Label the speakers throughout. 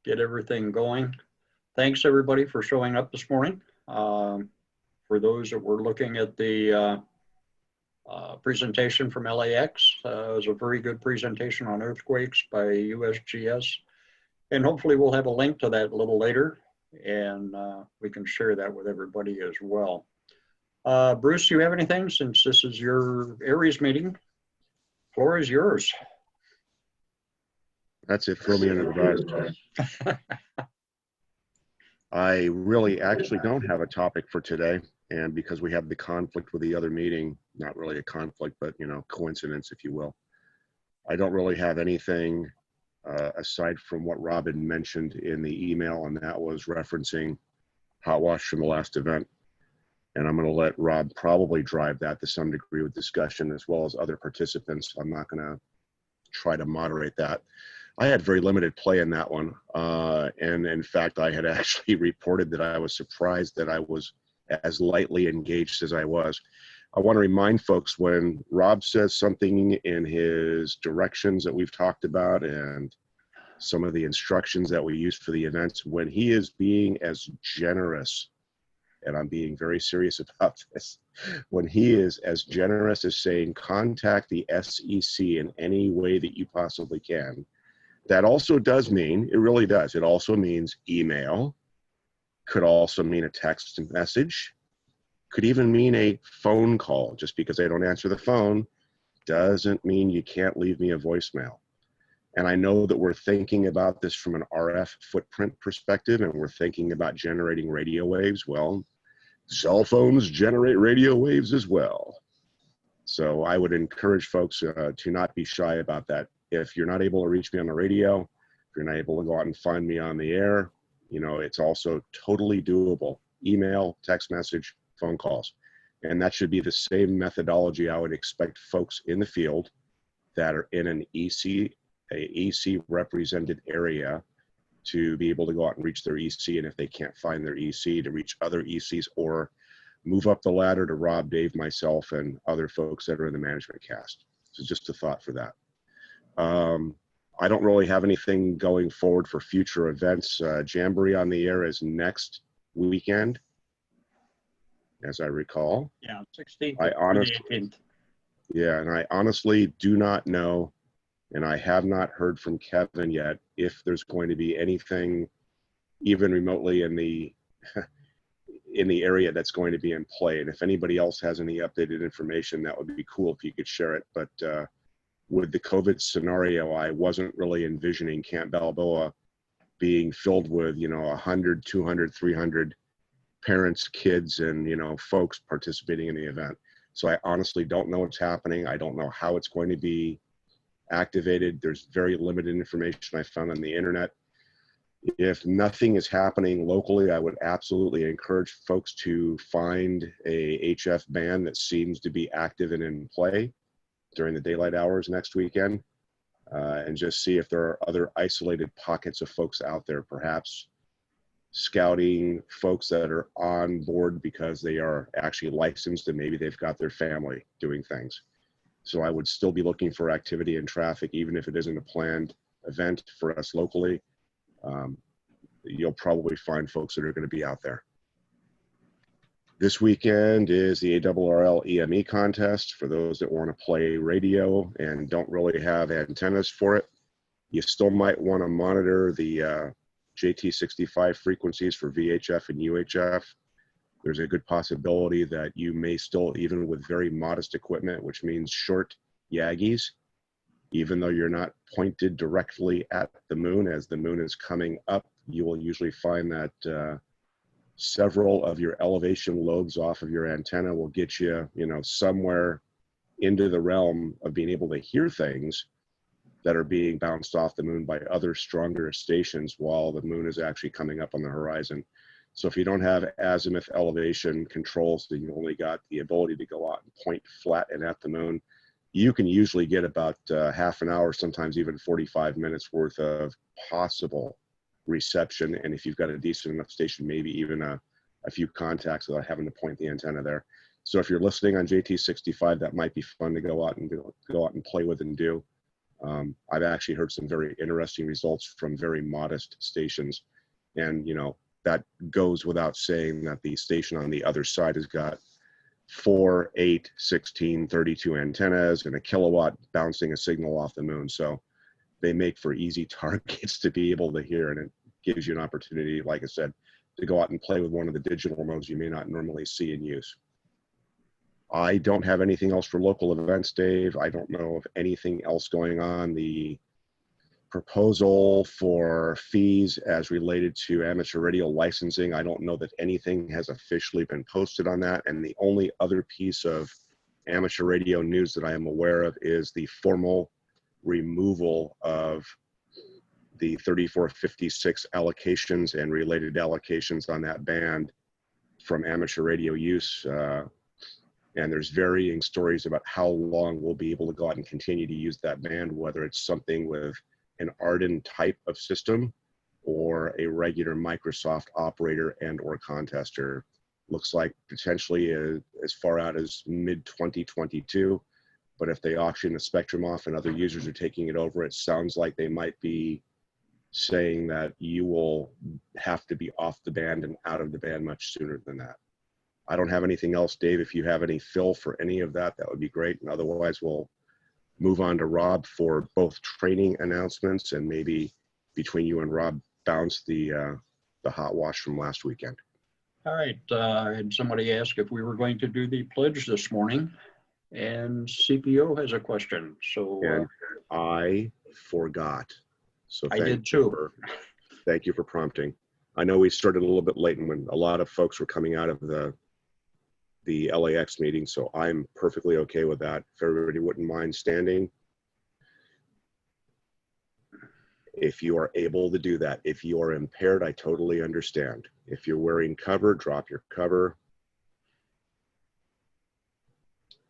Speaker 1: get everything going. Thanks everybody for showing up this morning. For those that were looking at the presentation from LAX, it was a very good presentation on earthquakes by USGS. And hopefully we'll have a link to that a little later, and we can share that with everybody as well. Bruce, do you have anything, since this is your ARES meeting? Floor is yours.
Speaker 2: That's it. Throw me under the bus. I really actually don't have a topic for today. And because we have the conflict with the other meeting, not really a conflict, but, you know, coincidence, if you will. I don't really have anything aside from what Rob had mentioned in the email, and that was referencing Hotwash from the last event. And I'm going to let Rob probably drive that to some degree with discussion, as well as other participants. I'm not going to try to moderate that. I had very limited play in that one. And in fact, I had actually reported that I was surprised that I was as lightly engaged as I was. I want to remind folks, when Rob says something in his directions that we've talked about and some of the instructions that we use for the events, when he is being as generous, and I'm being very serious about this, when he is as generous as saying, contact the SEC in any way that you possibly can, that also does mean, it really does, it also means email, could also mean a text message, could even mean a phone call. Just because I don't answer the phone doesn't mean you can't leave me a voicemail. And I know that we're thinking about this from an RF footprint perspective, and we're thinking about generating radio waves. Well, cell phones generate radio waves as well. So I would encourage folks to not be shy about that. If you're not able to reach me on the radio, if you're not able to go out and find me on the air, you know, it's also totally doable. Email, text message, phone calls. And that should be the same methodology I would expect folks in the field that are in an EC represented area to be able to go out and reach their EC, and if they can't find their EC, to reach other ECs or move up the ladder to Rob, Dave, myself, and other folks that are in the management cast. So just a thought for that. I don't really have anything going forward for future events. Jamboree on the Air is next weekend, as I recall.
Speaker 1: Yeah, 16th.
Speaker 2: Yeah, and I honestly do not know, and I have not heard from Kevin yet, if there's going to be anything even remotely in the area that's going to be in play. And if anybody else has any updated information, that would be cool if you could share it. But with the COVID scenario, I wasn't really envisioning Camp Balboa being filled with, you know, 100, 200, 300 parents, kids, and, you know, folks participating in the event. So I honestly don't know what's happening. I don't know how it's going to be activated. There's very limited information I found on the internet. If nothing is happening locally, I would absolutely encourage folks to find a HF band that seems to be active and in play during the daylight hours next weekend, and just see if there are other isolated pockets of folks out there, perhaps scouting folks that are on board because they are actually licensed and maybe they've got their family doing things. So I would still be looking for activity and traffic, even if it isn't a planned event for us locally. You'll probably find folks that are going to be out there. This weekend is the ARRL EME contest. For those that want to play radio and don't really have antennas for it, you still might want to monitor the JT65 frequencies for VHF and UHF. There's a good possibility that you may still, even with very modest equipment, which means short Yagis, even though you're not pointed directly at the moon, as the moon is coming up, you will usually find that several of your elevation lobes off of your antenna will get you, you know, somewhere into the realm of being able to hear things that are being bounced off the moon by other stronger stations while the moon is actually coming up on the horizon. So if you don't have azimuth elevation controls, then you only got the ability to go out and point flat and at the moon, you can usually get about half an hour, sometimes even 45 minutes worth of possible reception. And if you've got a decent enough station, maybe even a few contacts without having to point the antenna there. So if you're listening on JT65, that might be fun to go out and play with and do. I've actually heard some very interesting results from very modest stations. And, you know, that goes without saying that the station on the other side has got 4, 8, 16, 32 antennas and a kilowatt bouncing a signal off the moon. So they make for easy targets to be able to hear, and it gives you an opportunity, like I said, to go out and play with one of the digital modes you may not normally see in use. I don't have anything else for local events, Dave. I don't know of anything else going on. The proposal for fees as related to amateur radio licensing, I don't know that anything has officially been posted on that. And the only other piece of amateur radio news that I am aware of is the formal removal of the 3456 allocations and related allocations on that band from amateur radio use. And there's varying stories about how long we'll be able to go out and continue to use that band, whether it's something with an Arden type of system or a regular Microsoft operator and or contester. Looks like potentially as far out as mid-2022. But if they auction the spectrum off and other users are taking it over, it sounds like they might be saying that you will have to be off the band and out of the band much sooner than that. I don't have anything else, Dave. If you have any fill for any of that, that would be great. And otherwise, we'll move on to Rob for both training announcements and maybe between you and Rob bounce the hot wash from last weekend.
Speaker 1: All right. I had somebody ask if we were going to do the pledge this morning, and CPO has a question. So
Speaker 2: and I forgot. So
Speaker 1: I did too.
Speaker 2: Thank you for prompting. I know we started a little bit late and when a lot of folks were coming out of the LAX meeting, so I'm perfectly okay with that. If everybody wouldn't mind standing. If you are able to do that. If you are impaired, I totally understand. If you're wearing cover, drop your cover.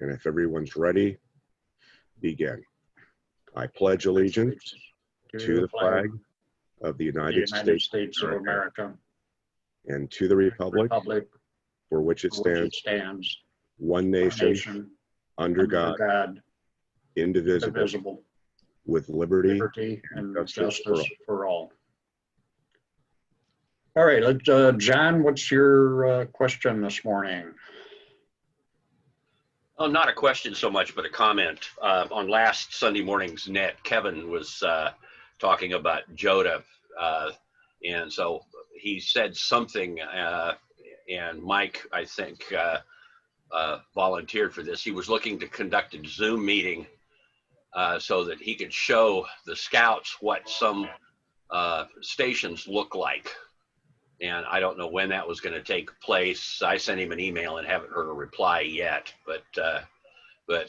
Speaker 2: And if everyone's ready, begin. I pledge allegiance to the flag of the United States
Speaker 1: of America
Speaker 2: and to the republic for which it stands, one nation, under God, indivisible, with liberty
Speaker 1: and justice for all. All right, John, what's your question this morning?
Speaker 3: Oh, not a question so much, but a comment. On last Sunday morning's net, Kevin was talking about JOTA, and so he said something, and Mike, I think, volunteered for this. He was looking to conduct a Zoom meeting so that he could show the scouts what some stations look like. And I don't know when that was going to take place. I sent him an email and haven't heard a reply yet. But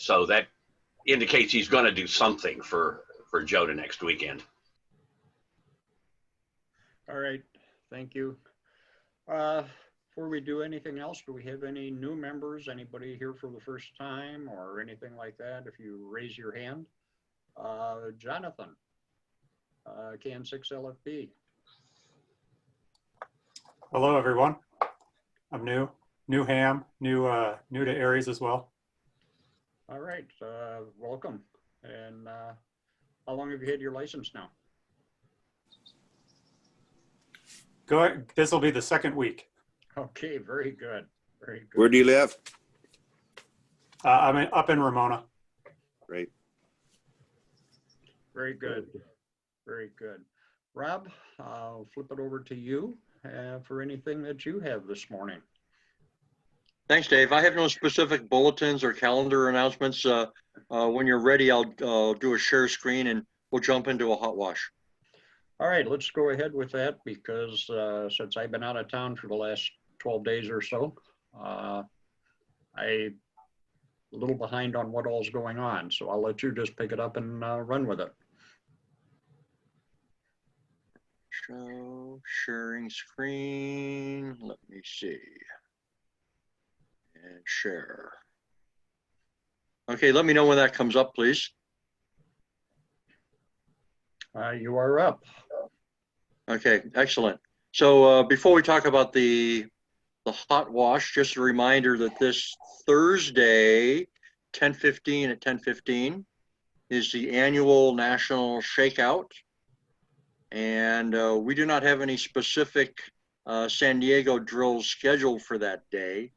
Speaker 3: so that indicates he's going to do something for JOTA next weekend.
Speaker 1: All right, thank you. Before we do anything else, do we have any new members? Anybody here for the first time or anything like that? If you raise your hand. Jonathan, CAN6LFB.
Speaker 4: Hello, everyone. I'm new ham, new to ARES as well.
Speaker 1: All right, welcome. And how long have you had your license now?
Speaker 4: This will be the second week.
Speaker 1: Okay, very good, very good.
Speaker 5: Where do you live?
Speaker 4: I'm up in Ramona.
Speaker 5: Great.
Speaker 1: Very good, very good. Rob, I'll flip it over to you for anything that you have this morning.
Speaker 6: Thanks, Dave. I have no specific bulletins or calendar announcements. When you're ready, I'll do a share screen and we'll jump into a hot wash.
Speaker 1: All right, let's go ahead with that because since I've been out of town for the last 12 days or so, I'm a little behind on what all's going on. So I'll let you just pick it up and run with it.
Speaker 6: Show sharing screen. Let me see. And share. Okay, let me know when that comes up, please.
Speaker 1: You are up.
Speaker 6: Okay, excellent. So before we talk about the hot wash, just a reminder that this Thursday, 10:15 at 10:15, is the annual national Shakeout. And we do not have any specific San Diego drills scheduled for that day.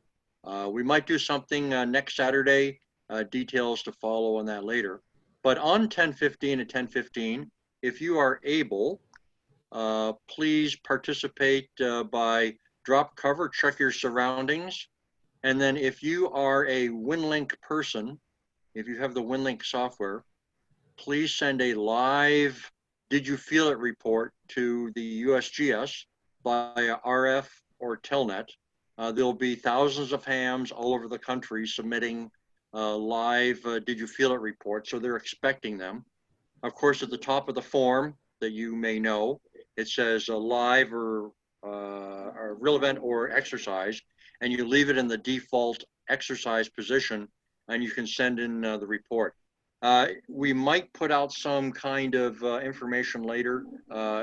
Speaker 6: We might do something next Saturday, details to follow on that later. But on 10/15 and 10/15, if you are able, please participate by drop cover, check your surroundings. And then if you are a WinLink person, if you have the WinLink software, please send a live "Did you feel it" report to the USGS via RF or Telnet. There'll be thousands of hams all over the country submitting live "Did you feel it" reports, so they're expecting them. Of course, at the top of the form that you may know, it says live or real event or exercise, and you leave it in the default exercise position, and you can send in the report. We might put out some kind of information later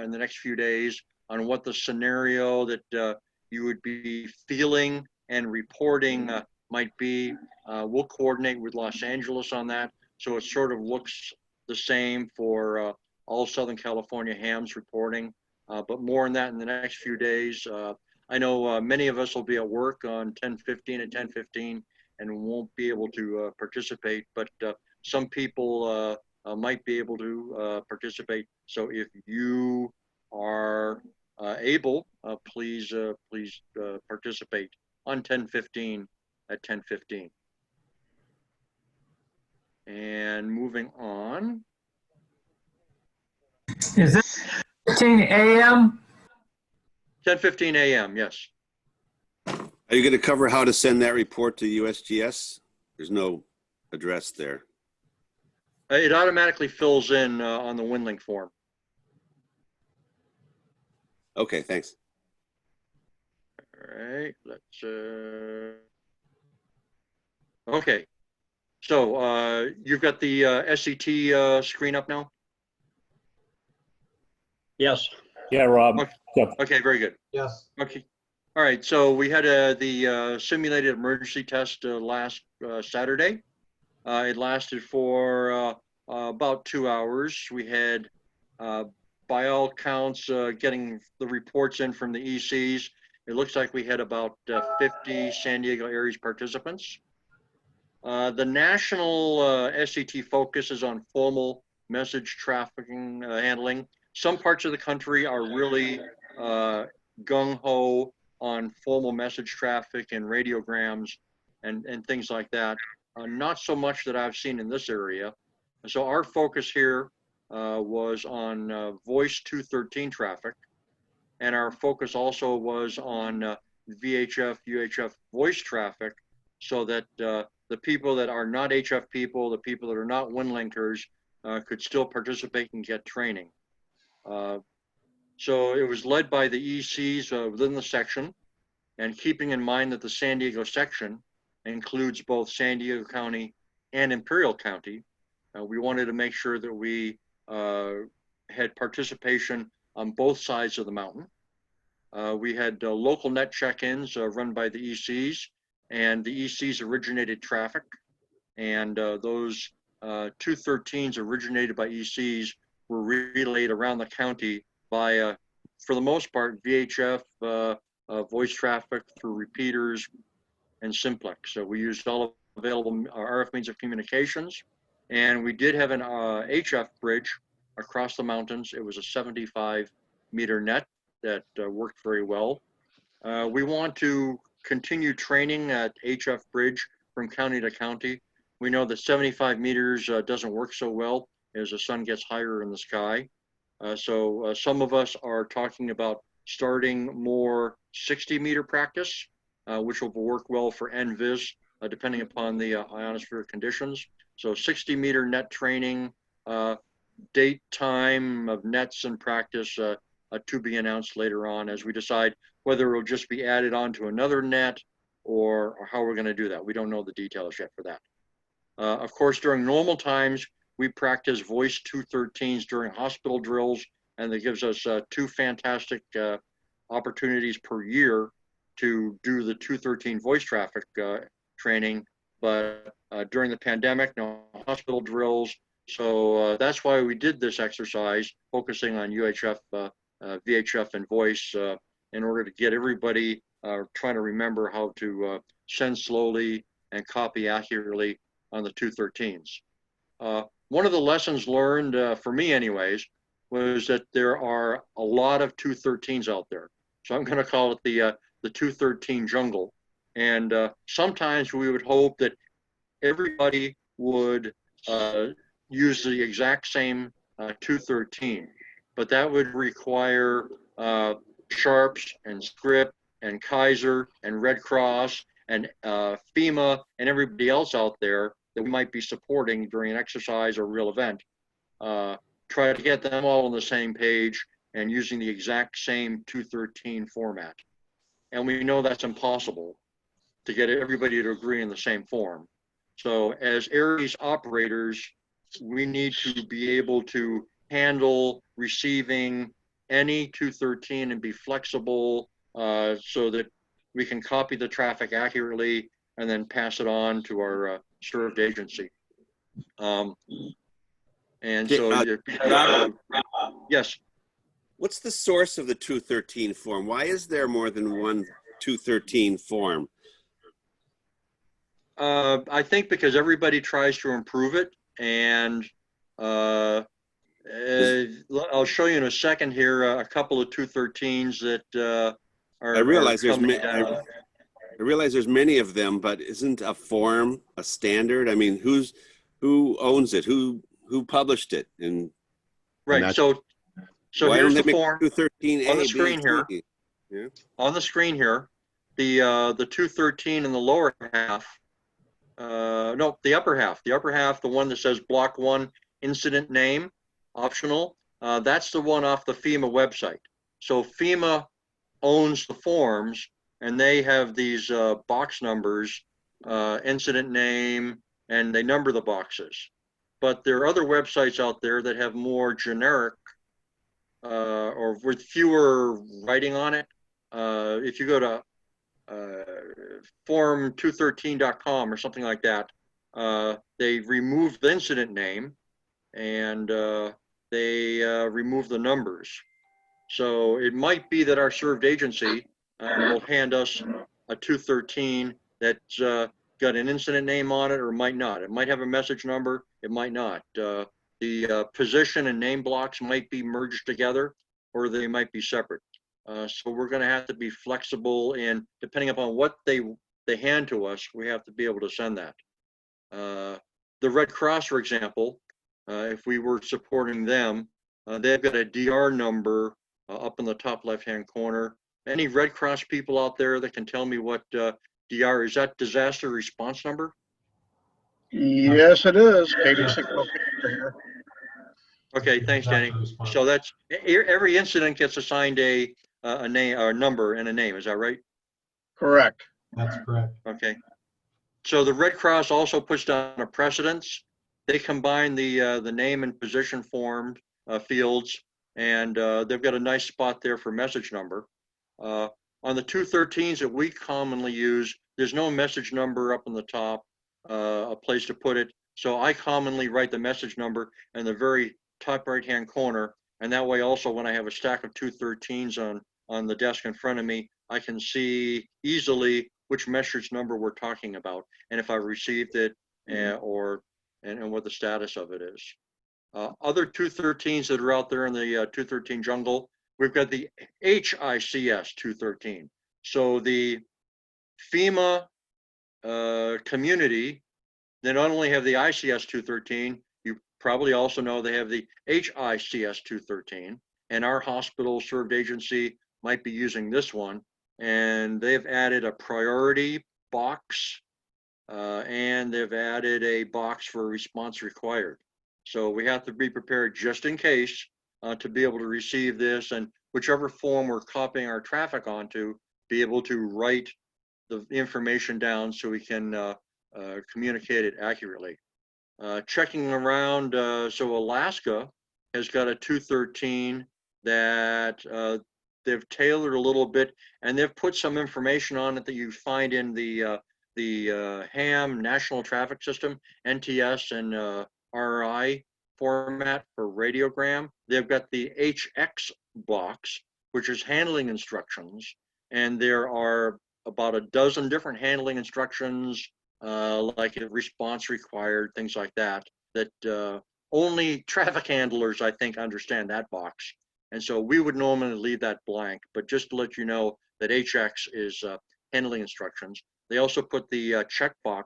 Speaker 6: in the next few days on what the scenario that you would be feeling and reporting might be. We'll coordinate with Los Angeles on that, so it sort of looks the same for all Southern California hams reporting, but more on that in the next few days. I know many of us will be at work on 10/15 and 10/15 and won't be able to participate, but some people might be able to participate. So if you are able, please participate on 10/15 at 10/15. And moving on.
Speaker 5: Is this 15 a.m.?
Speaker 6: 10:15 a.m., yes.
Speaker 7: Are you going to cover how to send that report to USGS? There's no address there.
Speaker 6: It automatically fills in on the WinLink form.
Speaker 7: Okay, thanks.
Speaker 6: All right, let's, okay. So you've got the SET screen up now?
Speaker 1: Yes.
Speaker 8: Yeah, Rob.
Speaker 6: Okay.
Speaker 8: Yep.
Speaker 6: Okay, very good.
Speaker 8: Yes.
Speaker 6: Okay. All right, so we had the simulated emergency test last Saturday. It lasted for about 2 hours. We had, by all counts, getting the reports in from the ECs, it looks like we had about 50 San Diego ARES participants. The national SET focuses on formal message trafficking handling. Some parts of the country are really gung-ho on formal message traffic and radiograms and things like that. Not so much that I've seen in this area. So our focus here was on voice 213 traffic. And our focus also was on VHF, UHF voice traffic, so that the people that are not HF people, the people that are not WinLinkers, could still participate and get training. So it was led by the ECs within the section, and keeping in mind that the San Diego section includes both San Diego County and Imperial County, we wanted to make sure that we had participation on both sides of the mountain. We had local net check-ins run by the ECs, and the ECs originated traffic, and those 213s originated by ECs were relayed around the county by, for the most part, VHF voice traffic through repeaters and simplex. So we used all available RF means of communications, and we did have an HF bridge across the mountains. It was a 75-meter net that worked very well. We want to continue training at HF bridge from county to county. We know that 75 meters doesn't work so well as the sun gets higher in the sky. So some of us are talking about starting more 60-meter practice, which will work well for NVIS, depending upon the ionospheric conditions. So 60-meter net training, date, time of nets and practice to be announced later on as we decide whether it'll just be added on to another net or how we're going to do that. We don't know the details yet for that. Of course, during normal times, we practice voice 213s during hospital drills, and that gives us 2 fantastic opportunities per year to do the 213 voice traffic training. But during the pandemic, no hospital drills, So that's why we did this exercise, focusing on UHF, VHF, and voice in order to get everybody trying to remember how to send slowly and copy accurately on the 213s. One of the lessons learned, for me anyways, was that there are a lot of 213s out there. So I'm going to call it the 213 jungle. And sometimes we would hope that everybody would use the exact same 213, but that would require Sharps and Script and Kaiser and Red Cross and FEMA and everybody else out there that we might be supporting during an exercise or real event. Try to get them all on the same page and using the exact same 213 format. And we know that's impossible to get everybody to agree in the same form. So as ARES operators, we need to be able to handle receiving any 213 and be flexible so that we can copy the traffic accurately and then pass it on to our served agency. And so, yes.
Speaker 7: What's the source of the 213 form? Why is there more than one 213 form?
Speaker 6: I think because everybody tries to improve it, and I'll show you in a second here a couple of 213s that are.
Speaker 7: I realize there's
Speaker 6: I
Speaker 7: realize there's many of them, but isn't a form a standard? I mean, who owns it? Who published it? And
Speaker 6: right. So
Speaker 7: why
Speaker 6: here's
Speaker 7: don't they
Speaker 6: the form
Speaker 7: 213A,
Speaker 6: on the screen here.
Speaker 7: Yeah.
Speaker 6: On the screen here, the 213 in the lower half. No, the upper half, the one that says block 1 incident name, optional. That's the one off the FEMA website. So FEMA owns the forms, and they have these box numbers, incident name, and they number the boxes. But there are other websites out there that have more generic or with fewer writing on it. If you go to form213.com or something like that, they remove the incident name and they remove the numbers. So it might be that our served agency will hand us a 213 that's got an incident name on it, or might not. It might have a message number, it might not. The position and name blocks might be merged together, or they might be separate. So we're going to have to be flexible, and depending upon what they hand to us, we have to be able to send that. The Red Cross, for example, if we were supporting them, they've got a DR number up in the top left-hand corner. Any Red Cross people out there that can tell me what DR is? That disaster response number?
Speaker 1: Yes, it is. KD6
Speaker 6: Okay, thanks, Danny. So that's every incident gets assigned a name or a number and a name. Is that right?
Speaker 1: Correct.
Speaker 5: That's correct.
Speaker 6: Okay. So the Red Cross also puts down a precedence. They combine the name and position formed fields, and they've got a nice spot there for message number. On the 213s that we commonly use, there's no message number up in the top, a place to put it. So I commonly write the message number in the very top right-hand corner, and that way also when I have a stack of 213s on the desk in front of me, I can see easily which message number we're talking about, and if I received it, and what the status of it is. Other 213s that are out there in the 213 jungle, we've got the HICS 213. So the FEMA community, they not only have the ICS 213, you probably also know they have the HICS 213, and our hospital served agency might be using this one, and they've added a priority box and they've added a box for response required. So we have to be prepared just in case to be able to receive this, and whichever form we're copying our traffic onto, be able to write the information down so we can communicate it accurately. Checking around, so Alaska has got a 213 that they've tailored a little bit, and they've put some information on it that you find in the HAM National Traffic System, NTS and RRI. format for radiogram. They've got the HICS box, which is handling instructions. And there are about a dozen different handling instructions, like a response required, things like that, that only traffic handlers, I think, understand that box. And so we would normally leave that blank, but just to let you know that HICS is handling instructions. They also put the checkbox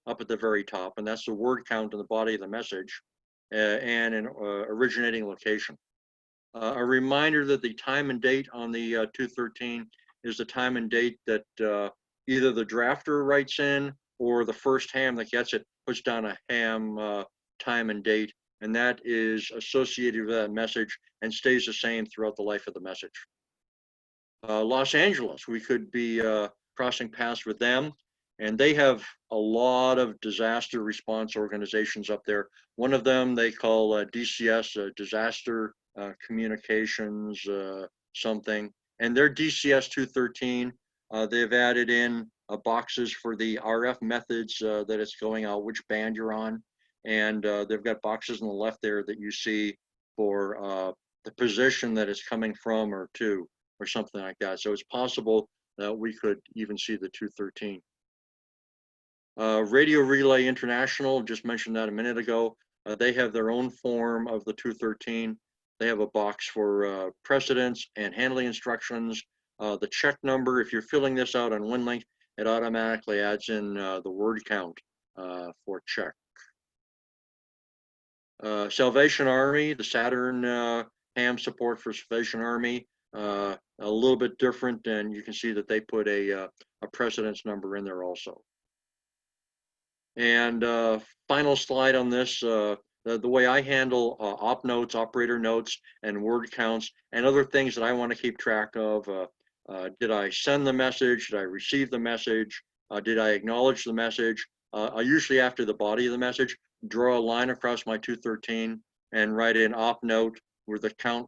Speaker 6: up at the very top, and that's the word count in the body of the message and an originating location. A reminder that the time and date on the 213 is the time and date that either the drafter writes in or the first ham that gets it puts down a ham time and date, and that is associated with that message and stays the same throughout the life of the message. Los Angeles, we could be crossing paths with them, and they have a lot of disaster response organizations up there. One of them they call DCS, Disaster Communications something, and their DCS 213, they've added in boxes for the RF methods that it's going out, which band you're on, and they've got boxes on the left there that you see for the position that it's coming from or to, or something like that. So it's possible that we could even see the 213. Radio Relay International, just mentioned that a minute ago. They have their own form of the 213. They have a box for precedence and handling instructions. The check number, if you're filling this out on WinLink, it automatically adds in the word count for check. Salvation Army, the Saturn ham support for Salvation Army, a little bit different, and you can see that they put a precedence number in there also. And final slide on this, the way I handle op notes, operator notes, and word counts, and other things that I want to keep track of. Did I send the message? Did I receive the message? Did I acknowledge the message? I usually, after the body of the message, draw a line across my 213 and write an op note with the count.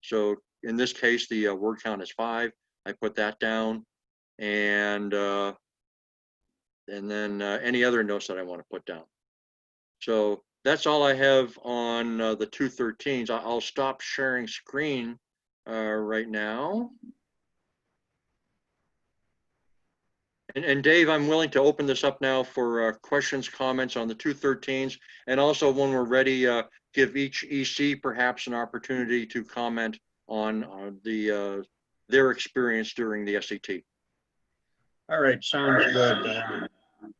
Speaker 6: So in this case, the word count is 5. I put that down, and then any other notes that I want to put down. So that's all I have on the 213s. I'll stop sharing screen right now. And Dave, I'm willing to open this up now for questions, comments on the 213s, and also when we're ready, give each EC perhaps an opportunity to comment on their experience during the SET.
Speaker 1: All right, sounds good.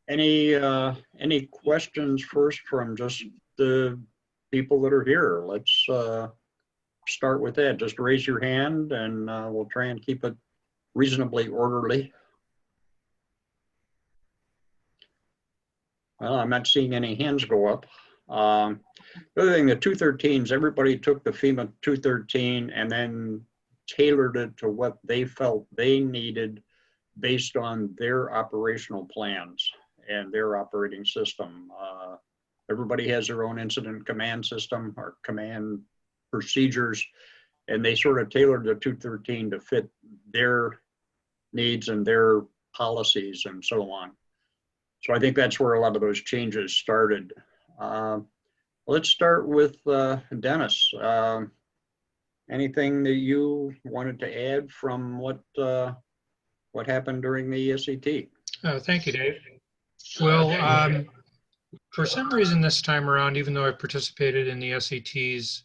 Speaker 1: Any questions first from just the people that are here? Let's start with that. Just raise your hand, and we'll try and keep it reasonably orderly. Well, I'm not seeing any hands go up. The other thing, the 213s, everybody took the FEMA 213 and then tailored it to what they felt they needed based on their operational plans and their operating system. Everybody has their own incident command system or command procedures, and they sort of tailored the 213 to fit their needs and their policies and so on. So I think that's where a lot of those changes started. Let's start with Dennis. Anything that you wanted to add from what happened during the SET?
Speaker 8: Thank you, Dave. Well, for some reason this time around, even though I participated in the SETs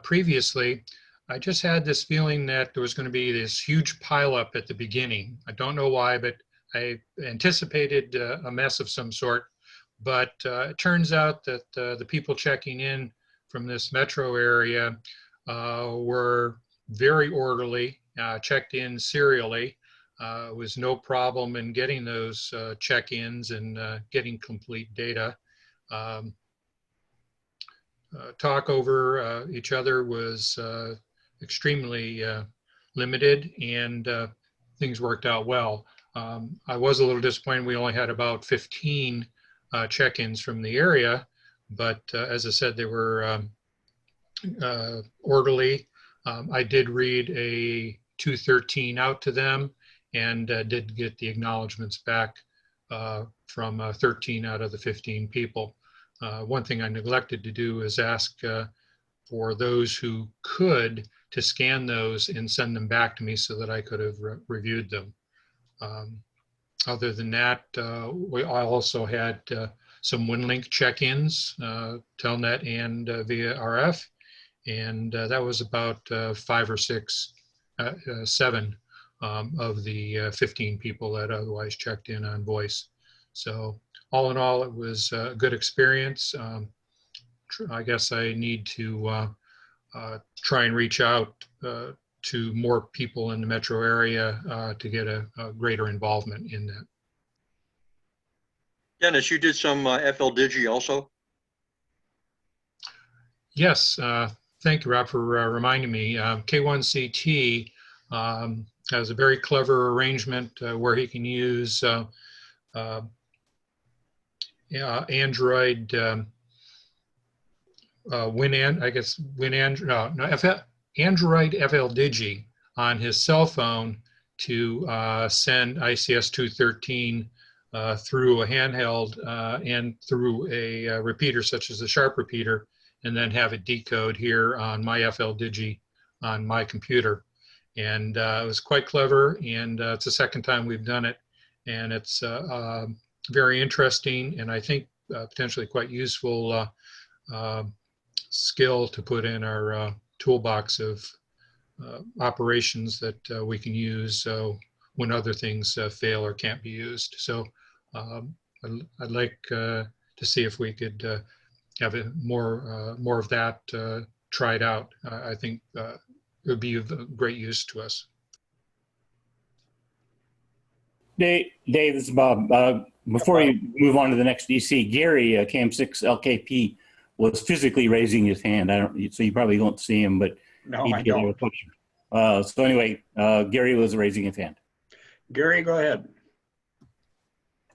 Speaker 8: previously, I just had this feeling that there was going to be this huge pileup at the beginning. I don't know why, but I anticipated a mess of some sort. But it turns out that the people checking in from this metro area were very orderly, checked in serially. Was no problem in getting those check-ins and getting complete data. Talk over each other was extremely limited, and things worked out well. I was a little disappointed we only had about 15 check-ins from the area, but as I said, they were orderly. I did read a 213 out to them, and did get the acknowledgments back from 13 out of the 15 people. One thing I neglected to do is ask for those who could to scan those and send them back to me so that I could have reviewed them. Other than that, I also had some WinLink check-ins, Telnet and via RF, and that was about 5 or 6, 7 of the 15 people that otherwise checked in on voice. So all in all, it was a good experience. I guess I need to try and reach out to more people in the metro area to get a greater involvement in that.
Speaker 6: Dennis, you did some FLDigi also?
Speaker 8: Yes, thank you, Rob, for reminding me. K1CT has a very clever arrangement where he can use Android Android FLDigi on his cell phone to send ICS 213 through a handheld and through a repeater such as the Sharp repeater, and then have it decode here on my FLDigi on my computer. And it was quite clever, and it's the second time we've done it, and it's very interesting, and I think potentially quite useful skill to put in our toolbox of operations that we can use when other things fail or can't be used. So I'd like to see if we could have more of that tried out. I think it would be of great use to us.
Speaker 9: Dave, this is Bob. Before you move on to the next DC, Gary, CAM6LKP, was physically raising his hand. So you probably won't see him, but
Speaker 1: No,
Speaker 9: he
Speaker 1: I
Speaker 9: did have a
Speaker 1: don't.
Speaker 9: picture. So anyway, Gary was raising his hand.
Speaker 1: Gary, go ahead.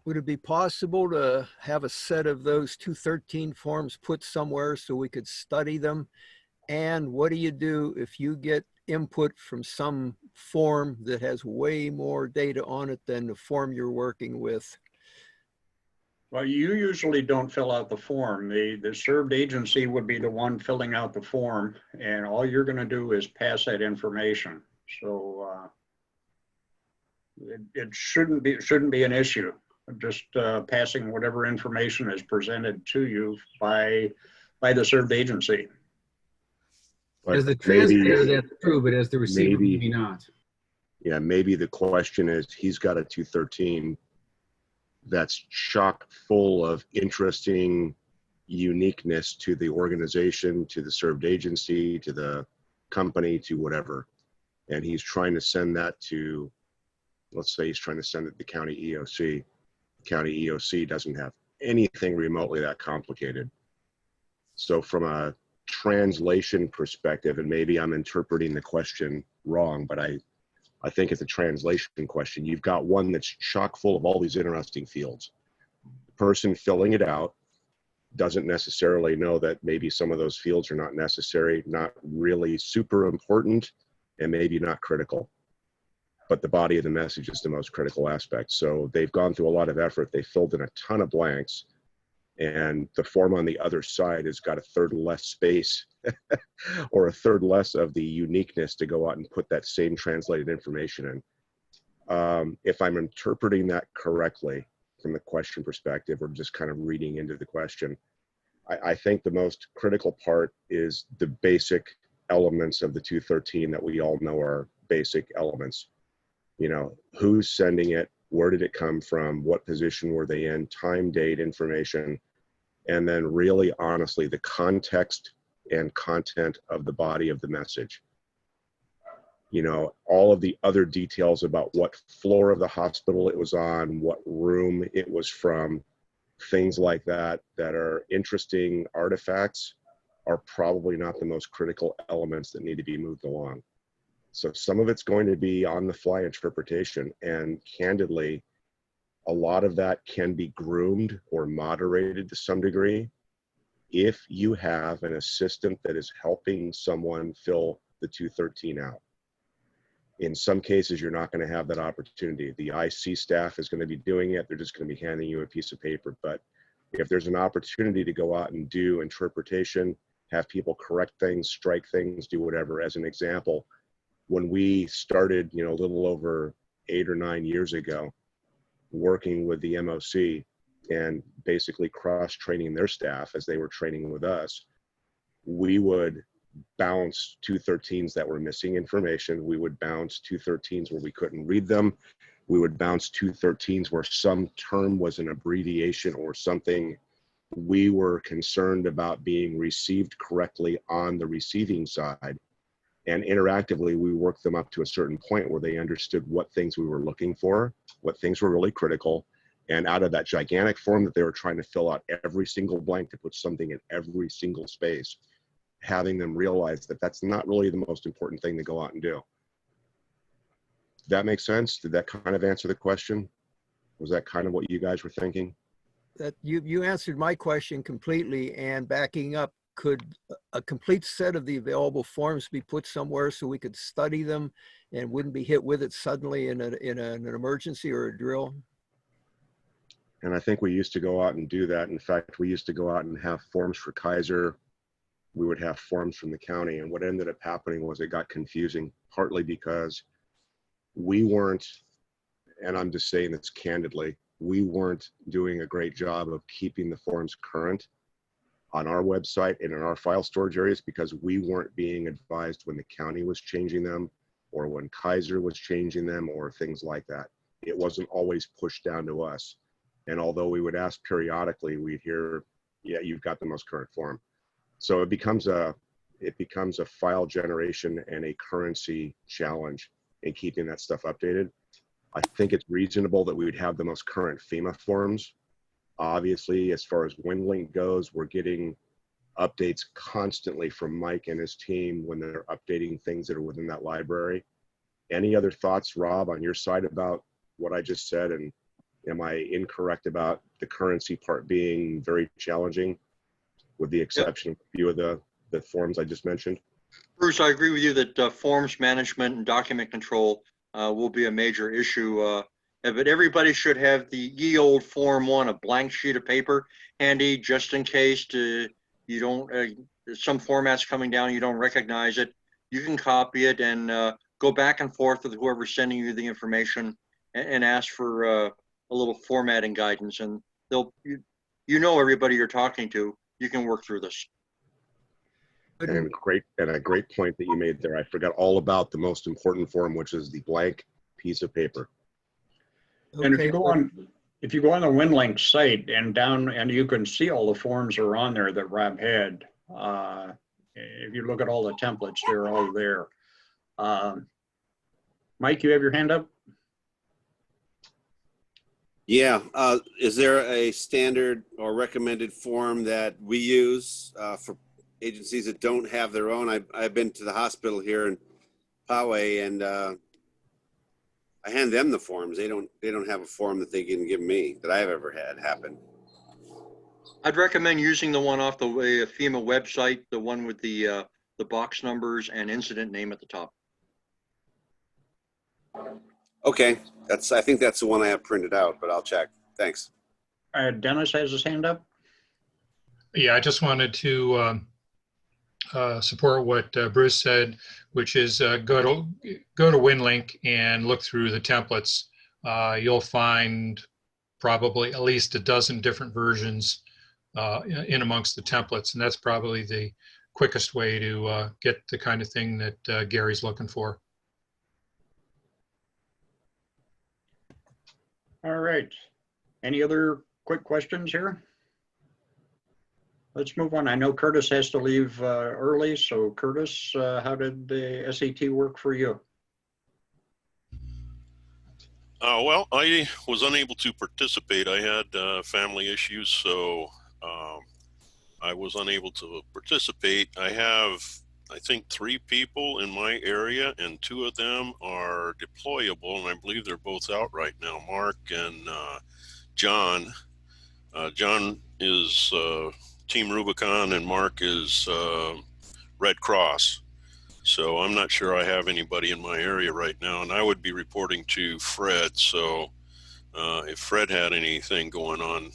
Speaker 10: Would it be possible to have a set of those 213 forms put somewhere so we could study them? And what do you do if you get input from some form that has way more data on it than the form you're working with?
Speaker 1: Well, you usually don't fill out the form. The served agency would be the one filling out the form, and all you're going to do is pass that information. So it shouldn't be an issue. Just passing whatever information is presented to you by the served agency.
Speaker 2: But
Speaker 5: As the translator,
Speaker 2: maybe-
Speaker 5: that's true, but as the receiver, maybe not.
Speaker 2: Yeah, maybe the question is he's got a 213 that's chock full of interesting uniqueness to the organization, to the served agency, to the company, to whatever. And he's trying to send that to, let's say he's trying to send it to the county EOC. The county EOC doesn't have anything remotely that complicated. So from a translation perspective, and maybe I'm interpreting the question wrong, but I think it's a translation question. You've got one that's chock full of all these interesting fields. The person filling it out doesn't necessarily know that maybe some of those fields are not necessary, not really super important, and maybe not critical. But the body of the message is the most critical aspect. So they've gone through a lot of effort. They filled in a ton of blanks, and the form on the other side has got a third less space or a third less of the uniqueness to go out and put that same translated information in. If I'm interpreting that correctly from the question perspective, or just kind of reading into the question, I think the most critical part is the basic elements of the 213 that we all know are basic elements. You know, who's sending it, where did it come from, what position were they in, time, date, information, and then really honestly the context and content of the body of the message. You know, all of the other details about what floor of the hospital it was on, what room it was from, things like that, that are interesting artifacts, are probably not the most critical elements that need to be moved along. So some of it's going to be on the fly interpretation, and candidly, a lot of that can be groomed or moderated to some degree if you have an assistant that is helping someone fill the 213 out. In some cases, you're not going to have that opportunity. The IC staff is going to be doing it. They're just going to be handing you a piece of paper. But If there's an opportunity to go out and do interpretation, have people correct things, strike things, do whatever. As an example, when we started, you know, a little over 8 or 9 years ago, working with the MOC and basically cross-training their staff as they were training with us, we would bounce 213s that were missing information. We would bounce 213s where we couldn't read them. We would bounce 213s where some term was an abbreviation or something we were concerned about being received correctly on the receiving side. And interactively, we worked them up to a certain point where they understood what things we were looking for, what things were really critical. And out of that gigantic form that they were trying to fill out every single blank to put something in every single space, having them realize that that's not really the most important thing to go out and do. Did that make sense? Did that kind of answer the question? Was that kind of what you guys were thinking?
Speaker 10: That you answered my question completely. And backing up, could a complete set of the available forms be put somewhere so we could study them and wouldn't be hit with it suddenly in an emergency or a drill?
Speaker 2: And I think we used to go out and do that. In fact, we used to go out and have forms for Kaiser. We would have forms from the county. And what ended up happening was it got confusing, partly because we weren't, and I'm just saying this candidly, we weren't doing a great job of keeping the forms current on our website and in our file storage areas, because we weren't being advised when the county was changing them or when Kaiser was changing them or things like that. It wasn't always pushed down to us. And although we would ask periodically, we'd hear, yeah, you've got the most current form. So it becomes a file generation and a currency challenge in keeping that stuff updated. I think it's reasonable that we would have the most current FEMA forms. Obviously, as far as WinLink goes, we're getting updates constantly from Mike and his team when they're updating things that are within that library. Any other thoughts, Rob, on your side about what I just said? And am I incorrect about the currency part being very challenging, with the exception of a few of the forms I just mentioned?
Speaker 6: Bruce, I agree with you that forms management and document control will be a major issue. But everybody should have the ye old Form 1, a blank sheet of paper handy, just in case you don't, some format's coming down, you don't recognize it. You can copy it and go back and forth with whoever's sending you the information and ask for a little formatting guidance. And you know everybody you're talking to, you can work through this.
Speaker 2: And a great point that you made there. I forgot all about the most important form, which is the blank piece of paper.
Speaker 1: And if you go on the WinLink site and you can see all the forms are on there that Rob had. If you look at all the templates, they're all there. Mike, you have your hand up?
Speaker 7: Yeah. Is there a standard or recommended form that we use for agencies that don't have their own? I've been to the hospital here in Poway, and I hand them the forms. They don't have a form that they can give me that I've ever had happen.
Speaker 6: I'd recommend using the one off the FEMA website, the one with the box numbers and incident name at the top.
Speaker 7: Okay, I think that's the one I have printed out, but I'll check. Thanks.
Speaker 1: Dennis has his hand up.
Speaker 8: Yeah, I just wanted to support what Bruce said, which is go to WinLink and look through the templates. You'll find probably at least a dozen different versions in amongst the templates, and that's probably the quickest way to get the kind of thing that Gary's looking for.
Speaker 1: All right. Any other quick questions here? Let's move on. I know Curtis has to leave early. So Curtis, how did the SET work for you?
Speaker 11: Well, I was unable to participate. I had family issues, so I was unable to participate. I have, I think, 3 people in my area, and 2 of them are deployable, and I believe they're both out right now, Mark and John. John is Team Rubicon, and Mark is Red Cross. So I'm not sure I have anybody in my area right now, and I would be reporting to Fred. So if Fred had anything going on,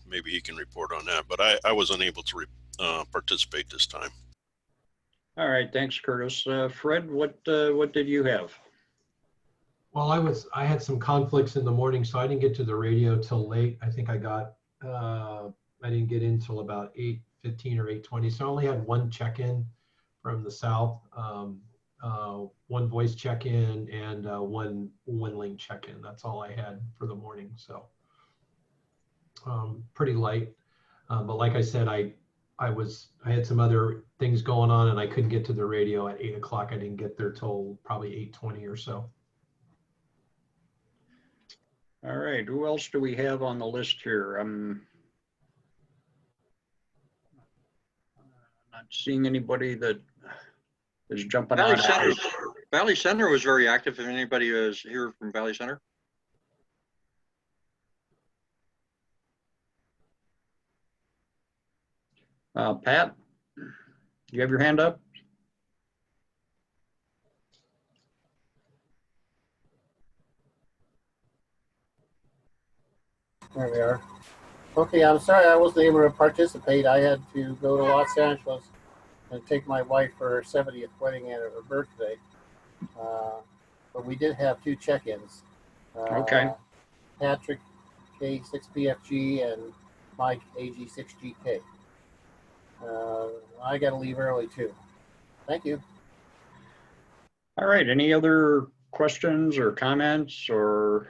Speaker 11: maybe he can report on that. But I was unable to participate this time.
Speaker 1: All right, thanks, Curtis. Fred, what did you have?
Speaker 12: Well, I had some conflicts in the morning, so I didn't get to the radio till late. I think I didn't get in till about 8:15 or 8:20. So I only had one check-in from the south, one voice check-in and one link check-in. That's all I had for the morning. So pretty light. But like I said, I had some other things going on and I couldn't get to the radio at 8 o'clock. I didn't get there till probably 8:20 or so.
Speaker 1: All right, who else do we have on the list here? I'm not seeing anybody that is jumping
Speaker 6: Valley
Speaker 1: on.
Speaker 6: Center, Valley Center was very active. If anybody is here from Valley Center.
Speaker 1: Pat, you have your hand up?
Speaker 13: There we are. Okay, I'm sorry I wasn't able to participate. I had to go to Los Angeles and take my wife for her 70th wedding and her birthday. But we did have two check-ins.
Speaker 1: Okay.
Speaker 13: Patrick K6PFG and Mike AG6GK. I got to leave early too. Thank you.
Speaker 1: All right, any other questions or comments or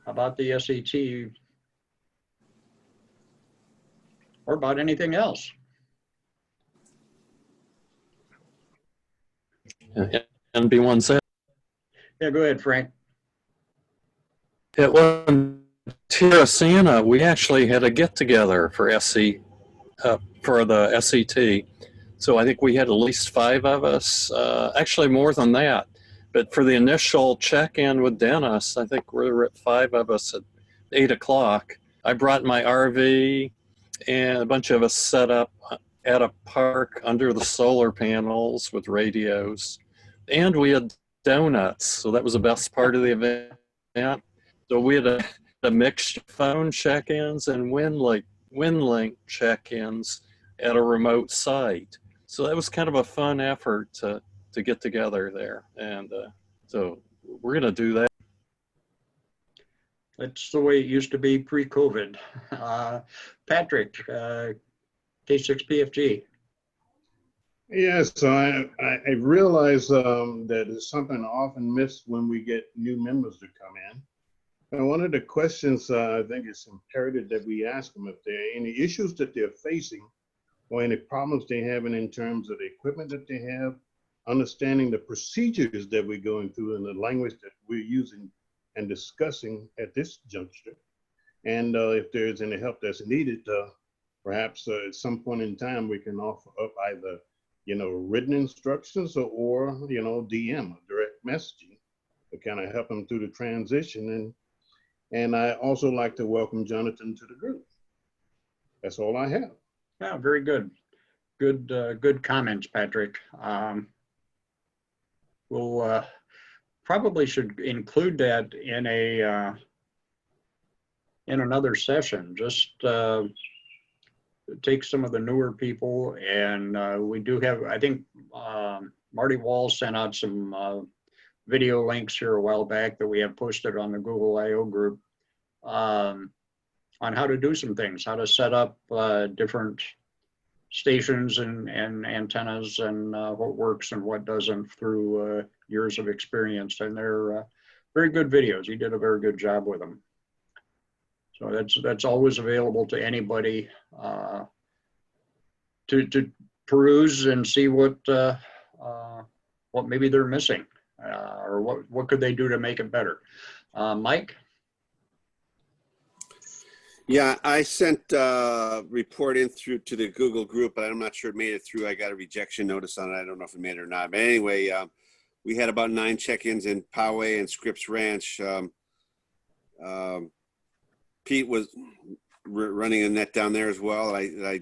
Speaker 1: about the SET or about anything else?
Speaker 14: NB1 said.
Speaker 1: Yeah, go ahead, Frank.
Speaker 14: At one Terracina, we actually had a get-together for for the SET. So I think we had at least 5 of us, actually more than that. But for the initial check-in with Dennis, I think we were at 5 of us at 8 o'clock. I brought my RV and a bunch of us set up at a park under the solar panels with radios. And we had donuts, so that was the best part of the event. So we had a mixed phone check-ins and WinLink check-ins at a remote site. So that was kind of a fun effort to get together there. And so we're going to do that.
Speaker 1: That's the way it used to be pre-COVID. Patrick, K6PFG.
Speaker 15: Yes, so I realize that it's something often missed when we get new members to come in. And one of the questions I think it's imperative that we ask them if there are any issues that they're facing or any problems they're having in terms of the equipment that they have, understanding the procedures that we're going through and the language that we're using and discussing at this juncture. And if there's any help that's needed, perhaps at some point in time, we can offer up either, written instructions or DM, direct messaging to kind of help them through the transition. And I also like to welcome Jonathan to the group. That's all I have.
Speaker 1: Yeah, very good. Good comments, Patrick. We'll probably should include that in another session. Just take some of the newer people, and we do have. I think Marty Wall sent out some video links here a while back that we have posted on the Google I/O group on how to do some things, how to set up different stations and antennas and what works and what doesn't through years of experience. And they're very good videos. He did a very good job with them. So that's always available to anybody to peruse and see what maybe they're missing or what could they do to make it better. Mike?
Speaker 7: Yeah, I sent a report in through to the Google group, but I'm not sure it made it through. I got a rejection notice on it. I don't know if it made it or not. But anyway, we had about 9 check-ins in Poway and Scripps Ranch. Pete was running a net down there as well. I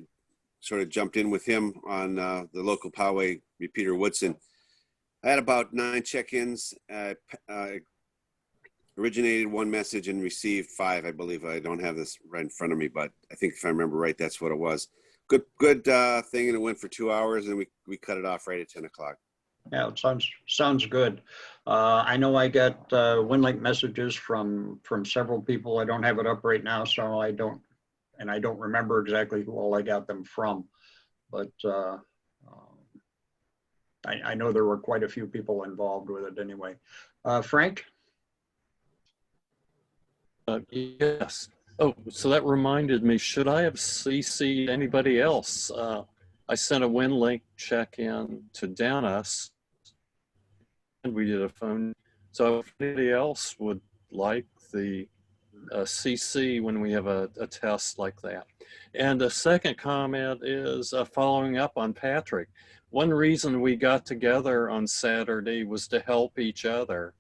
Speaker 7: sort of jumped in with him on the local Poway repeater Woodson. I had about 9 check-ins. originated one message and received 5, I believe. I don't have this right in front of me, but I think if I remember right, that's what it was. Good thing, and it went for 2 hours, and we cut it off right at 10 o'clock.
Speaker 1: Yeah, it sounds good. I know I got WinLink messages from several people. I don't have it up right now, so I don't remember exactly who all I got them from, but I know there were quite a few people involved with it anyway. Frank?
Speaker 14: Yes. Oh, so that reminded me, should I have CC'd anybody else? I sent a WinLink check-in to Dennis, and we did a phone. So if anybody else would like the CC when we have a test like that. And the second comment is following up on Patrick. One reason we got together on Saturday was to help each other,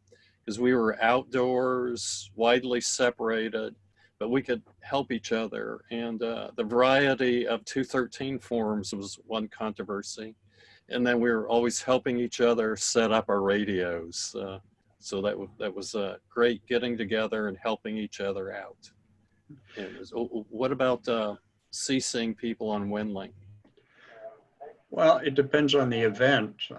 Speaker 14: because we were outdoors, widely separated, but we could help each other. And the variety of 213 forms was one controversy. And then we were always helping each other set up our radios. So that was great, getting together and helping each other out. What about CCing people on WinLink?
Speaker 1: Well, it depends on the event. If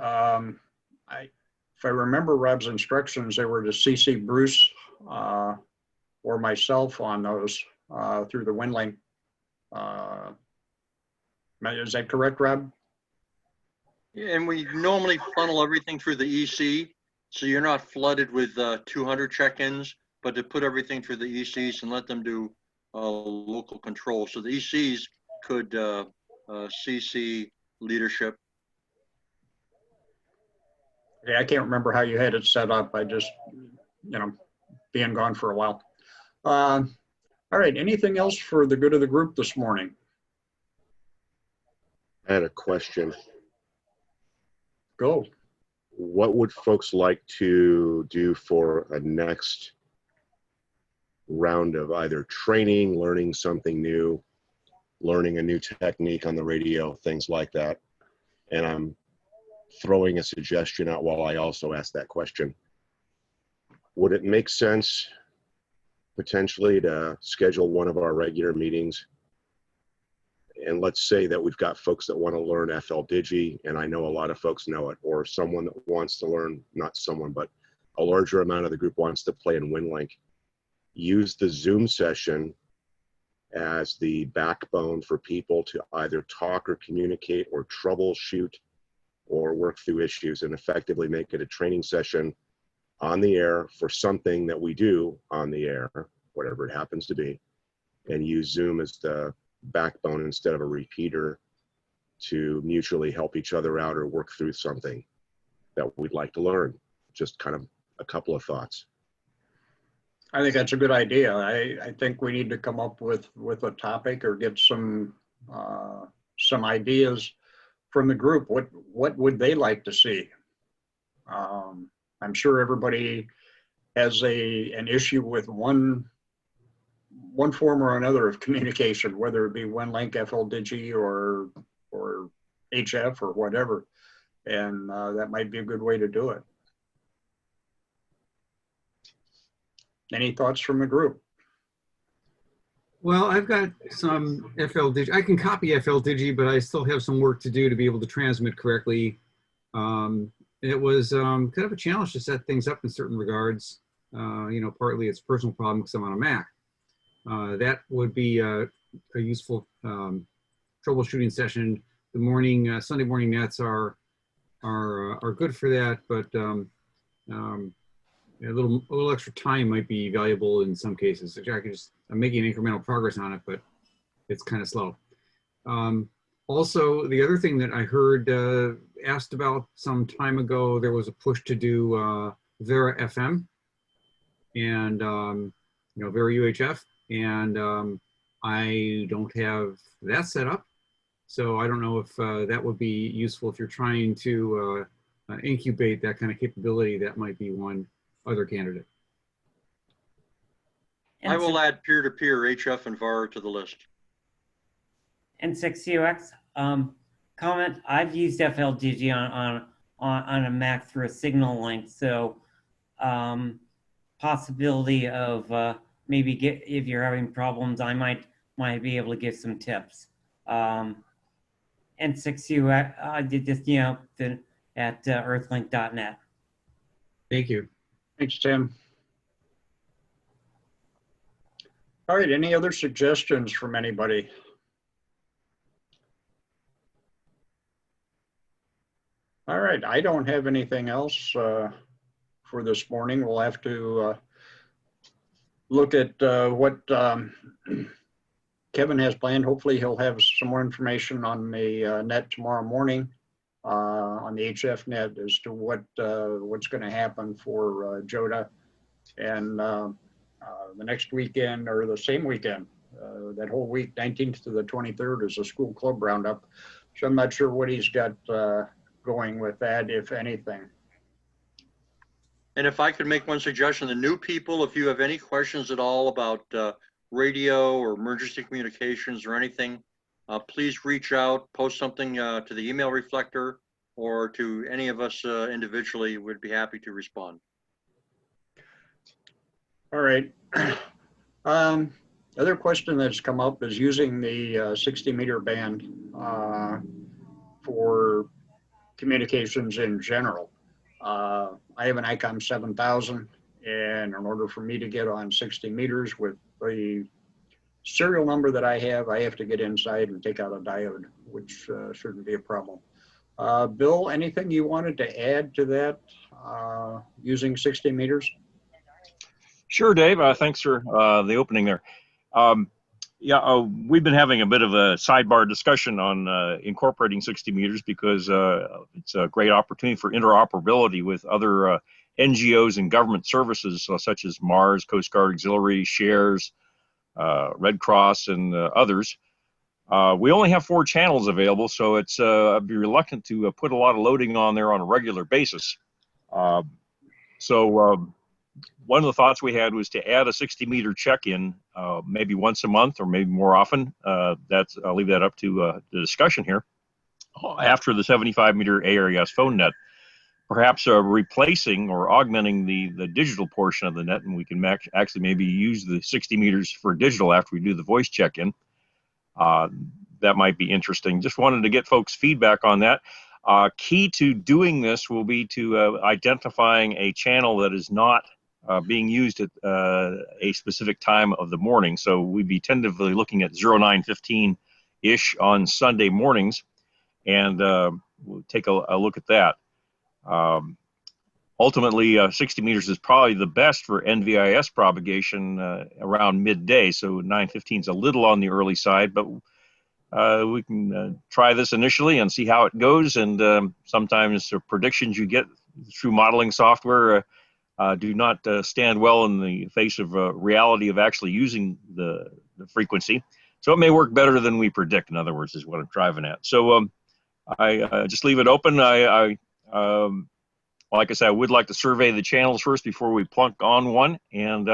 Speaker 1: I remember Rob's instructions, they were to CC Bruce or myself on those through the WinLink. Is that correct, Rob?
Speaker 6: Yeah, and we normally funnel everything through the EC, so you're not flooded with 200 check-ins, but to put everything through the ECs and let them do local control. So the ECs could CC leadership.
Speaker 1: Okay, I can't remember how you had it set up. I just, being gone for a while. All right, anything else for the good of the group this morning?
Speaker 2: I had a question.
Speaker 1: Go.
Speaker 2: What would folks like to do for a next round of either training, learning something new, learning a new technique on the radio, things like that? And I'm throwing a suggestion out while I also ask that question. Would it make sense potentially to schedule one of our regular meetings? And let's say that we've got folks that want to learn FL Digi, and I know a lot of folks know it, or someone that wants to learn, not someone, but a larger amount of the group wants to play in WinLink. Use the Zoom session as the backbone for people to either talk or communicate or troubleshoot or work through issues, and effectively make it a training session on the air for something that we do on the air, whatever it happens to be, and use Zoom as the backbone instead of a repeater to mutually help each other out or work through something that we'd like to learn. Just kind of a couple of thoughts.
Speaker 1: I think that's a good idea. I think we need to come up with a topic or get some ideas from the group. What would they like to see? I'm sure everybody has an issue with one form or another of communication, whether it be WinLink, FL Digi, or HF or whatever, and that might be a good way to do it. Any thoughts from the group?
Speaker 5: Well, I've got some FL Digi. I can copy FL Digi, but I still have some work to do to be able to transmit correctly. It was kind of a challenge to set things up in certain regards. Partly it's a personal problem because I'm on a Mac. That would be a useful troubleshooting session. The morning, Sunday morning nets are good for that, but a little extra time might be valuable in some cases. I'm making incremental progress on it, but it's kind of slow. Also, the other thing that I heard asked about some time ago, there was a push to do Vera FM and Vera UHF, and I don't have that set up, so I don't know if that would be useful if you're trying to incubate that kind of capability. That might be one other candidate.
Speaker 6: I will add peer-to-peer HF and VAR to the list.
Speaker 16: N6UX comment. I've used FL Digi on a Mac through a signal link, so possibility of maybe if you're having problems, I might be able to give some tips. N6U, just, at earthlink.net.
Speaker 5: Thank you.
Speaker 1: Thanks, Tim. All right, any other suggestions from anybody? All right, I don't have anything else for this morning. We'll have to look at what Kevin has planned. Hopefully he'll have some more information on the net tomorrow morning on the HF net as to what's going to happen for JOTA. And the next weekend or the same weekend, that whole week, 19th to the 23rd, is a school club roundup. So I'm not sure what he's got going with that, if anything.
Speaker 6: And if I could make one suggestion, the new people, if you have any questions at all about radio or emergency communications or anything, please reach out, post something to the email reflector or to any of us individually. We'd be happy to respond.
Speaker 1: All right. Other question that's come up is using the 60-meter band for communications in general. I have an ICOM 7000, and in order for me to get on 60 meters with the serial number that I have to get inside and take out a diode, which shouldn't be a problem. Bill, anything you wanted to add to that using 60 meters?
Speaker 17: Sure, Dave. Thanks for the opening there. We've been having a bit of a sidebar discussion on incorporating 60 meters because it's a great opportunity for interoperability with other NGOs and government services such as MARS, Coast Guard Auxiliary, Shares, Red Cross, and others. We only have 4 channels available, so it's I'd be reluctant to put a lot of loading on there on a regular basis. One of the thoughts we had was to add a 60-meter check-in maybe once a month or maybe more often. I'll leave that up to the discussion here. After the 75-meter ARES phone net, perhaps replacing or augmenting the digital portion of the net, and we can actually maybe use the 60 meters for digital after we do the voice check-in. That might be interesting. Just wanted to get folks' feedback on that. Key to doing this will be to identifying a channel that is not being used at a specific time of the morning. So we'd be tentatively looking at 09:15-ish on Sunday mornings, and we'll take a look at that. Ultimately, 60 meters is probably the best for NVIS propagation around midday, so 9:15 is a little on the early side, but we can try this initially and see how it goes, and sometimes the predictions you get through modeling software do not stand well in the face of reality of actually using the frequency. So it may work better than we predict, in other words, is what I'm driving at. So I just leave it open. Like I said, I would like to survey the channels first before we plunk on one, and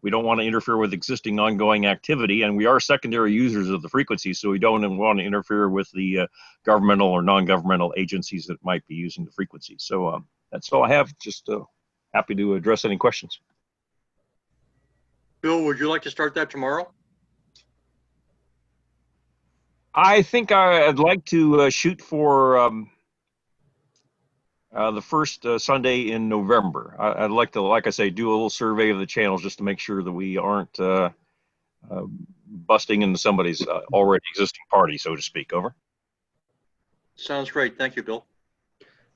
Speaker 17: we don't want to interfere with existing ongoing activity, and we are secondary users of the frequency, so we don't want to interfere with the governmental or non-governmental agencies that might be using the frequency. So that's all I have. Just happy to address any questions.
Speaker 6: Bill, would you like to start that tomorrow?
Speaker 17: I think I'd like to shoot for the first Sunday in November. I'd like to, like I say, do a little survey of the channels just to make sure that we aren't busting into somebody's already existing party, so to speak. Over.
Speaker 6: Sounds great. Thank you, Bill.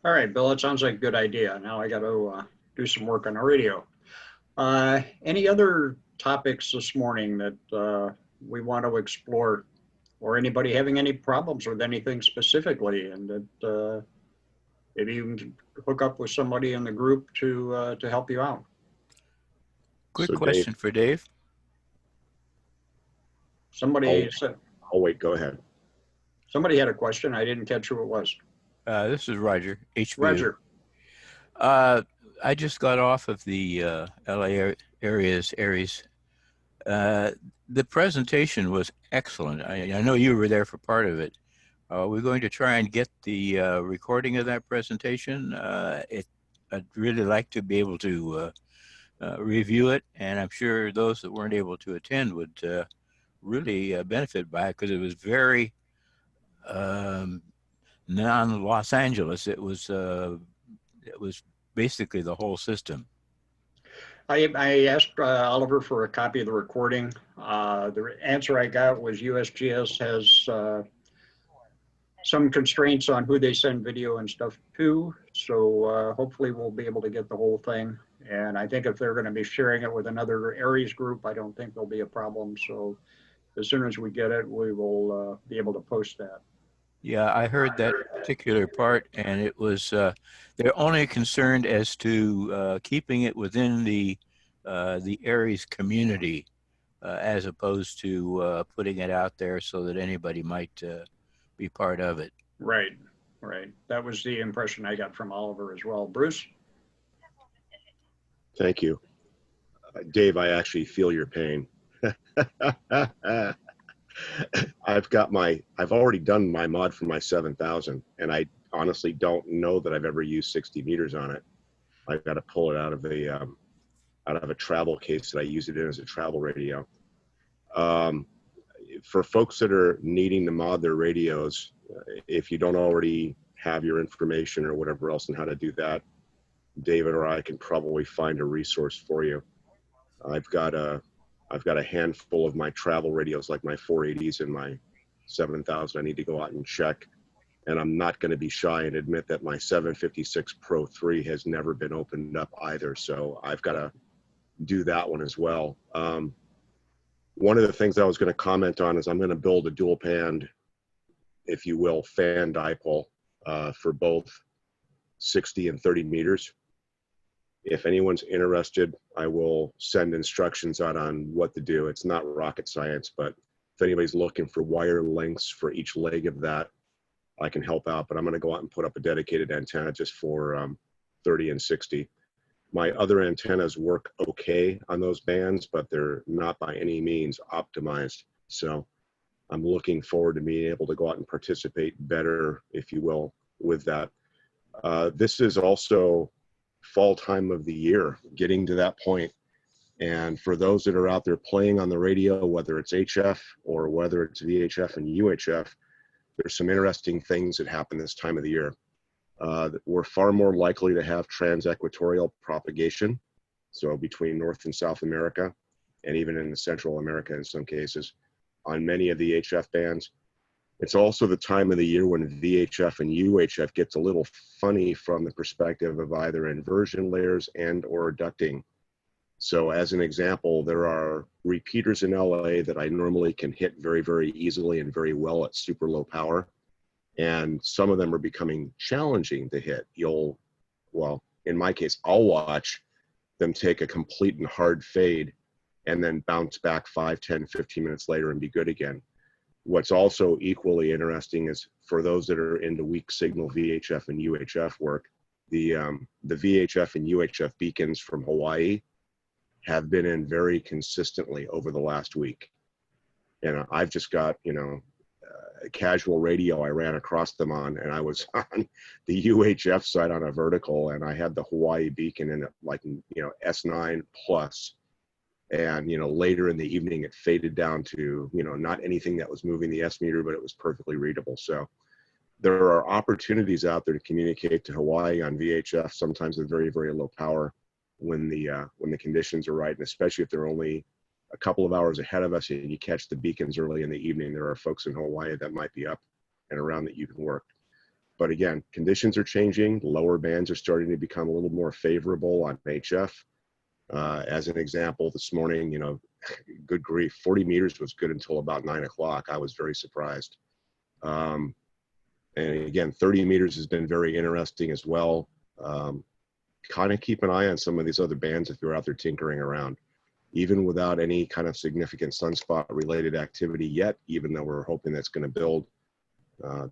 Speaker 1: All right, Bill, it sounds like a good idea. Now I got to do some work on the radio. Any other topics this morning that we want to explore, or anybody having any problems with anything specifically, and that maybe you can hook up with somebody in the group to help you out?
Speaker 18: Quick question for Dave.
Speaker 1: Somebody said.
Speaker 2: Oh wait, go ahead.
Speaker 1: Somebody had a question. I didn't catch who it was.
Speaker 18: This is Roger. HBU.
Speaker 1: Roger.
Speaker 18: I just got off of the LA ARES. The presentation was excellent. I know you were there for part of it. We're going to try and get the recording of that presentation. I'd really like to be able to review it, and I'm sure those that weren't able to attend would really benefit by it, because it was very non-Los Angeles. It was basically the whole system.
Speaker 1: I asked Oliver for a copy of the recording. The answer I got was USGS has some constraints on who they send video and stuff to. So hopefully we'll be able to get the whole thing. And I think if they're going to be sharing it with another ARES group, I don't think there'll be a problem. So as soon as we get it, we will be able to post that.
Speaker 18: Yeah, I heard that particular part, and it was they're only concerned as to keeping it within the ARES community, as opposed to putting it out there so that anybody might be part of it.
Speaker 1: Right, right. That was the impression I got from Oliver as well. Bruce?
Speaker 2: Thank you. Dave, I actually feel your pain. I've already done my mod for my 7000, and I honestly don't know that I've ever used 60 meters on it. I've got to pull it out of a travel case that I use it in as a travel radio. For folks that are needing to mod their radios, if you don't already have your information or whatever else on how to do that, David or I can probably find a resource for you. I've got a handful of my travel radios, like my 480s and my 7000. I need to go out and check, and I'm not going to be shy and admit that my 756 Pro 3 has never been opened up either. So I've got to do that one as well. One of the things I was going to comment on is I'm going to build a dual band, if you will, fan dipole for both 60 and 30 meters. If anyone's interested, I will send instructions out on what to do. It's not rocket science, but if anybody's looking for wire lengths for each leg of that, I can help out. But I'm going to go out and put up a dedicated antenna just for 30 and 60. My other antennas work okay on those bands, but they're not by any means optimized. So I'm looking forward to being able to go out and participate better, if you will, with that. This is also fall time of the year, getting to that point. And for those that are out there playing on the radio, whether it's HF or whether it's VHF and UHF, there's some interesting things that happen this time of the year. We're far more likely to have trans-equatorial propagation, so between North and South America, and even in Central America in some cases, on many of the HF bands. It's also the time of the year when VHF and UHF gets a little funny from the perspective of either inversion layers and or ducting. So as an example, there are repeaters in LA that I normally can hit very, very easily and very well at super low power. And some of them are becoming challenging to hit. Well, in my case, I'll watch them take a complete and hard fade and then bounce back 5, 10, 15 minutes later and be good again. What's also equally interesting is for those that are into weak signal VHF and UHF work, the VHF and UHF beacons from Hawaii have been in very consistently over the last week. And I've just got, a casual radio I ran across them on, and I was on the UHF side on a vertical, and I had the Hawaii beacon in it, like, S9 plus. And, later in the evening, it faded down to, not anything that was moving the S meter, but it was perfectly readable. So there are opportunities out there to communicate to Hawaii on VHF, sometimes with very, very low power when the conditions are right. And especially if they're only a couple of hours ahead of us and you catch the beacons early in the evening, there are folks in Hawaii that might be up and around that you can work. But again, conditions are changing. The lower bands are starting to become a little more favorable on HF. As an example, this morning, good grief, 40 meters was good until about 9 o'clock. I was very surprised. And again, 30 meters has been very interesting as well. Kind of keep an eye on some of these other bands if you're out there tinkering around. Even without any kind of significant sunspot related activity yet, even though we're hoping that's going to build,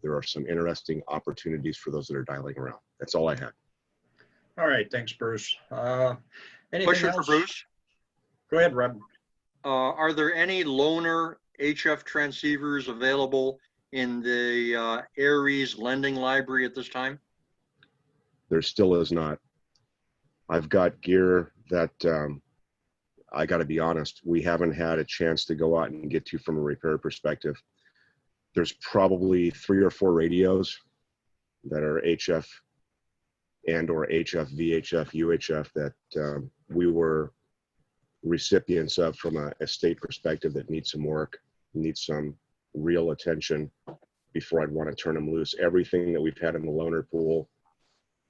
Speaker 2: there are some interesting opportunities for those that are dialing around. That's all I had.
Speaker 1: All right, thanks, Bruce.
Speaker 6: Question for Bruce.
Speaker 1: Go ahead, Rob.
Speaker 6: Are there any loaner HF transceivers available in the ARES lending library at this time?
Speaker 2: There still is not. I've got gear that I got to be honest, we haven't had a chance to go out and get to from a repair perspective. There's probably 3 or 4 radios that are HF and or HF, VHF, UHF that we were recipients of from a state perspective that need some work, need some real attention before I'd want to turn them loose. Everything that we've had in the loaner pool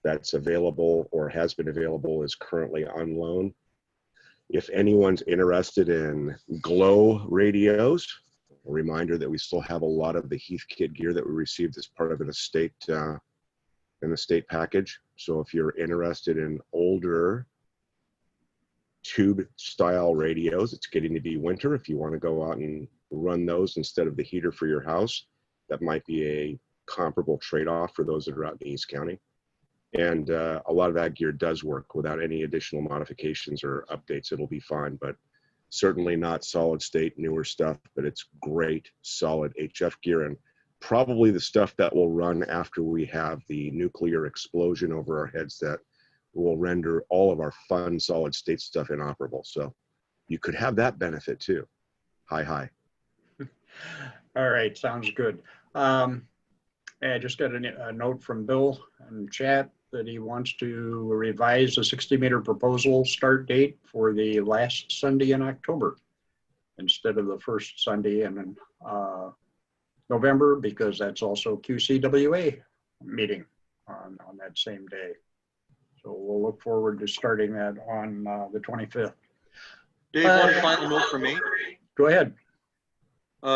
Speaker 2: that's available or has been available is currently on loan. If anyone's interested in glow radios, a reminder that we still have a lot of the Heath Kit gear that we received as part of an estate package. So if you're interested in older tube style radios, it's getting to be winter. If you want to go out and run those instead of the heater for your house, that might be a comparable trade-off for those that are out in East County. And a lot of that gear does work without any additional modifications or updates. It'll be fine, but certainly not solid state newer stuff, but it's great solid HF gear, and probably the stuff that will run after we have the nuclear explosion over our heads that will render all of our fun solid state stuff inoperable. So you could have that benefit too. Hi.
Speaker 1: All right, sounds good. I just got a note from Bill in chat that he wants to revise the 60-meter proposal start date for the last Sunday in October instead of the first Sunday in November, because that's also QCWA meeting on that same day. So we'll look forward to starting that on the 25th.
Speaker 6: Dave, one final note for me.
Speaker 1: Go ahead.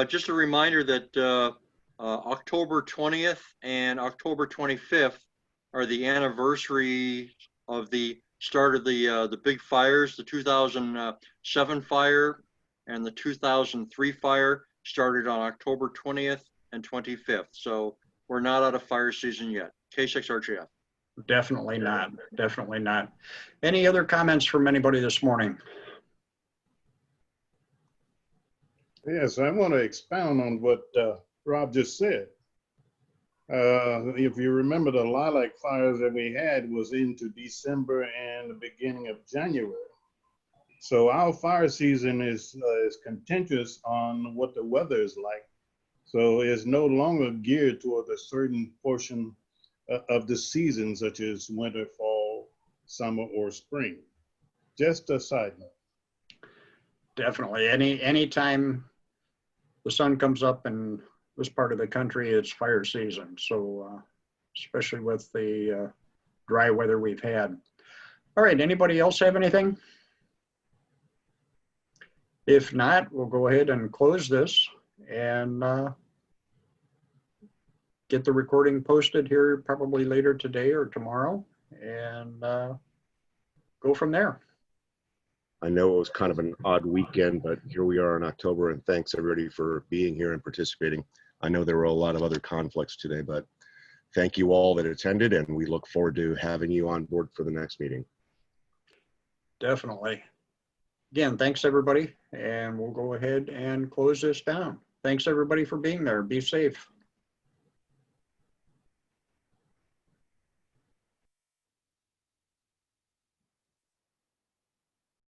Speaker 6: Just a reminder that October 20th and October 25th are the anniversary of the start of the big fires. The 2007 fire and the 2003 fire started on October 20th and 25th. So we're not out of fire season yet. K6RJF.
Speaker 1: Definitely not. Definitely not. Any other comments from anybody this morning?
Speaker 15: Yes, I want to expound on what Rob just said. If you remember, the lilac fires that we had was into December and the beginning of January. So our fire season is contentious on what the weather is like. So it's no longer geared toward a certain portion of the season, such as winter, fall, summer, or spring. Just a side note.
Speaker 1: Definitely. Anytime the sun comes up in this part of the country, it's fire season. So especially with the dry weather we've had. All right, anybody else have anything? If not, we'll go ahead and close this and get the recording posted here probably later today or tomorrow, and go from there.
Speaker 2: I know it was kind of an odd weekend, but here we are in October, and thanks everybody for being here and participating. I know there were a lot of other conflicts today, but thank you all that attended, and we look forward to having you on board for the next meeting.
Speaker 1: Definitely. Again, thanks everybody, and we'll go ahead and close this down. Thanks everybody for being there. Be safe.